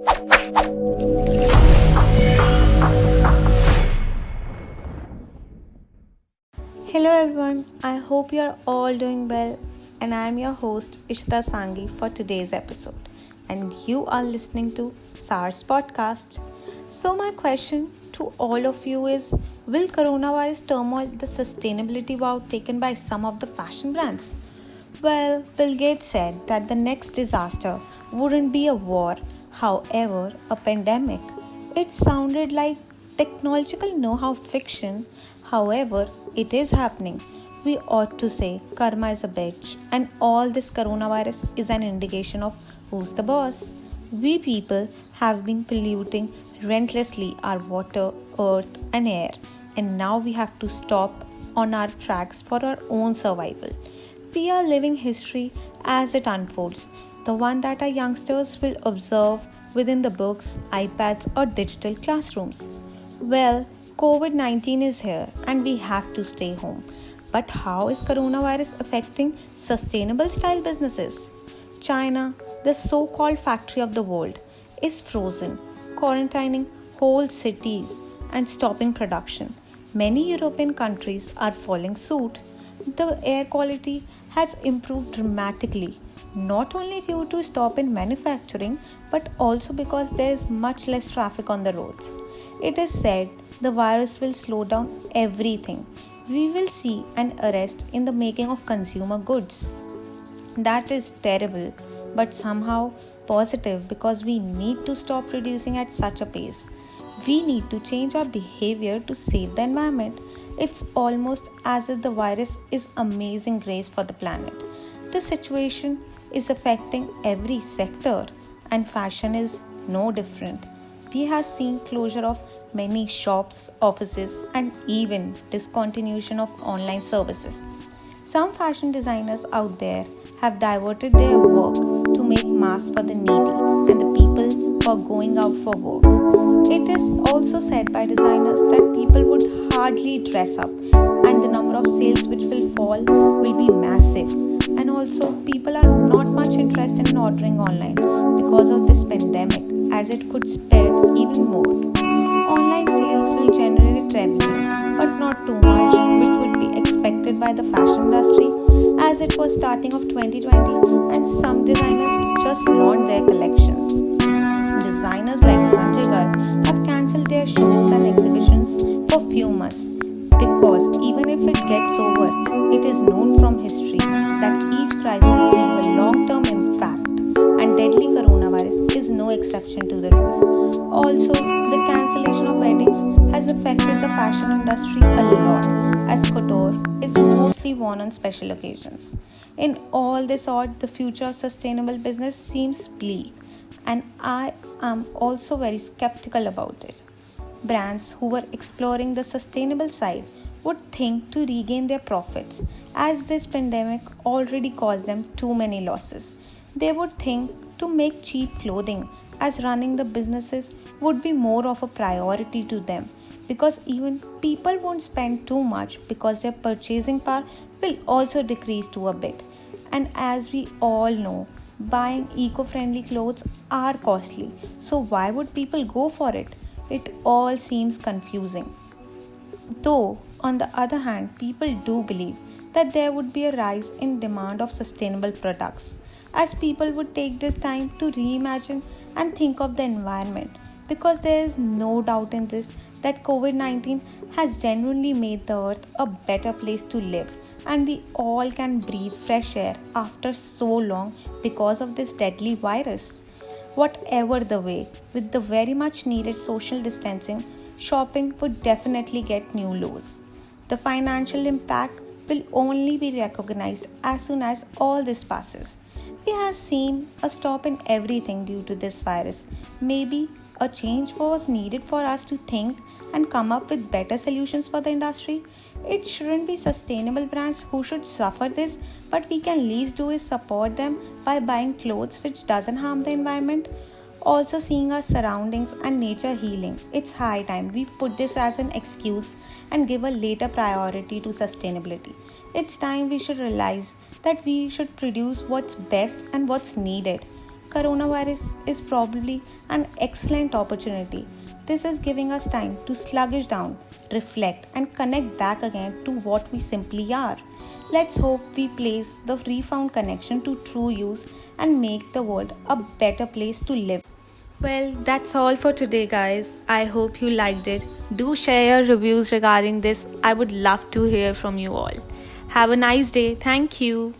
Hello everyone, I hope you are all doing well, and I am your host Ishita Sangi for today's episode, and you are listening to SARS podcast. So, my question to all of you is: will coronavirus turmoil the sustainability vow taken by some of the fashion brands? Well, Bill Gates said that the next disaster wouldn't be a war, however, a pandemic. It sounded like technological know how fiction, however, it is happening. We ought to say karma is a bitch, and all this coronavirus is an indication of who's the boss. We people have been polluting relentlessly our water, earth, and air, and now we have to stop on our tracks for our own survival. We are living history as it unfolds, the one that our youngsters will observe within the books, iPads, or digital classrooms. Well, COVID 19 is here and we have to stay home. But how is coronavirus affecting sustainable style businesses? China, the so called factory of the world, is frozen, quarantining whole cities and stopping production. Many European countries are following suit. The air quality has improved dramatically, not only due to stop in manufacturing but also because there is much less traffic on the roads. It is said the virus will slow down everything. We will see an arrest in the making of consumer goods. That is terrible, but somehow positive because we need to stop producing at such a pace. We need to change our behavior to save the environment. It's almost as if the virus is amazing grace for the planet. The situation is affecting every sector, and fashion is no different. We have seen closure of many shops, offices, and even discontinuation of online services. Some fashion designers out there have diverted their work to make masks for the needy and the people who are going out for work. It is also said by designers that people would hardly dress up and the number of sales which will fall will be massive. And also, people are not much interested in ordering online because of this pandemic as it could spread even more. Online sales will generate revenue, but not too much, which would be expected by the fashion industry as it was starting of 2020 and some designers just launched their collections. Designers like Sanjay Garg have cancelled their shows and exhibitions for few months because even if it gets over, it is known from history that each crisis leaves a long-term impact and deadly coronavirus is no exception to the rule. Also, the cancellation of weddings has affected the fashion industry a lot as couture is mostly worn on special occasions. In all this odd, the future of sustainable business seems bleak and I am also very skeptical about it. Brands who were exploring the sustainable side would think to regain their profits as this pandemic already caused them too many losses. They would think to make cheap clothing as running the businesses would be more of a priority to them because even people won't spend too much because their purchasing power will also decrease to a bit. And as we all know, buying eco-friendly clothes are costly. So why would people go for it? It all seems confusing. Though, on the other hand, people do believe that there would be a rise in demand of sustainable products, as people would take this time to reimagine and think of the environment. Because there is no doubt in this that COVID 19 has genuinely made the earth a better place to live, and we all can breathe fresh air after so long because of this deadly virus. Whatever the way, with the very much needed social distancing, shopping would definitely get new lows. The financial impact will only be recognized as soon as all this passes. We have seen a stop in everything due to this virus. Maybe a change was needed for us to think and come up with better solutions for the industry. It shouldn't be sustainable brands who should suffer this, but we can least do is support them by buying clothes which doesn't harm the environment. Also seeing our surroundings and nature healing. It's high time we put this as an excuse and give a later priority to sustainability. It's time we should realize that we should produce what's best and what's needed. coronavirus is probably an excellent opportunity. This is giving us time to sluggish down, reflect, and connect back again to what we simply are. Let's hope we place the refound connection to true use and make the world a better place to live. Well, that's all for today, guys. I hope you liked it. Do share your reviews regarding this. I would love to hear from you all. Have a nice day. Thank you.